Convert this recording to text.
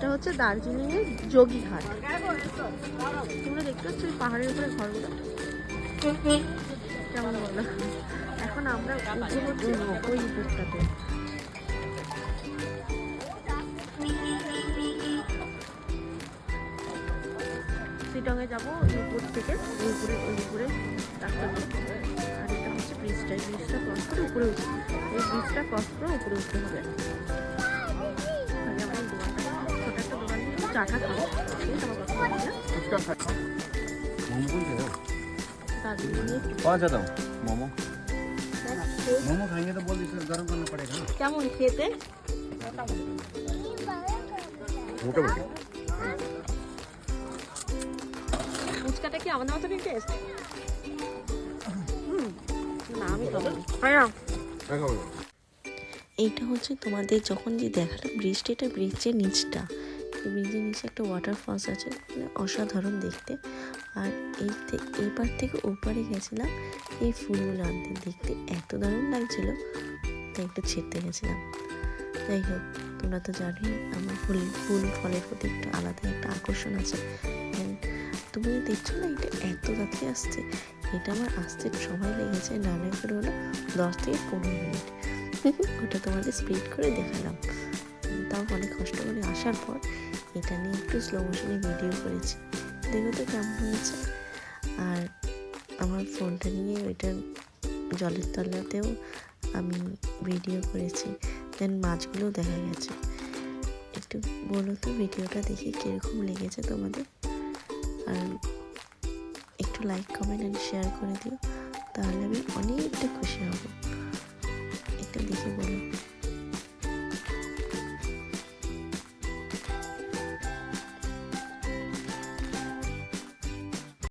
এটা হচ্ছে দার্জিলিংয়ের যোগীঘাট। তোমরা দেখতে পাচ্ছ ওই পাহাড়ের উপরে ঘরগুলো কেমন বলো। এখন আমরা উঠবো ওই উপরটাতে। শিলংয়ে যাবো ওই উপর থেকে, ওই উপরে রাস্তা। আর এটা হচ্ছে ব্রিজটা, এই ব্রিজটা ক্রস করে উপরে উঠবে। এই ব্রিজটা ক্রস করে উপরে উঠতে হবে। चाटा खाओ कौन सा दो मोमो मोमो खाएंगे तो बोल दीजिए गर्म करना पड़ेगा ना। क्या मन खेते ফুচকাটা কি আমাদের মতো টেস্ট? না আমি খাবো না। এইটা হচ্ছে তোমাদের যখন যে দেখালাম ব্রিজটা, এটা ব্রিজের নিচটা। এই ব্রিজের নিচে একটা ওয়াটারফলস আছে, মানে অসাধারণ দেখতে। আর এইবার থেকে ওপারে গেছিলাম এই ফুলগুলো আনতে, দেখতে এত দারুণ লাগছিল, তাই একটু ছিঁড়তে গেছিলাম। যাই হোক, তোমরা তো জানোই আমার ফুল ফলের প্রতি একটা আলাদা একটা আকর্ষণ আছে। তুমি দেখছো না এটা এত রাত্রে আসছে, এটা আমার আসতে সময় লেগেছে নানা করে হলো 10 থেকে 15 মিনিট। ওটা তোমাদের স্পিড করে দেখালাম, তাও অনেক কষ্ট করে আসার পর এটা নিয়ে একটু স্লো মোশনে ভিডিও করেছি, দেখো তো কেমন হয়েছে। আর আমার ফোনটা নিয়ে ওইটার জলের তলাতেও আমি ভিডিও করেছি, দেন মাছগুলোও দেখা গেছে। একটু বলো তো ভিডিওটা দেখে কীরকম লেগেছে তোমাদের, আর একটু লাইক কমেন্ট অ্যান্ড শেয়ার করে দিও, তাহলে আমি অনেকটা খুশি হব। এটা দেখে বলো।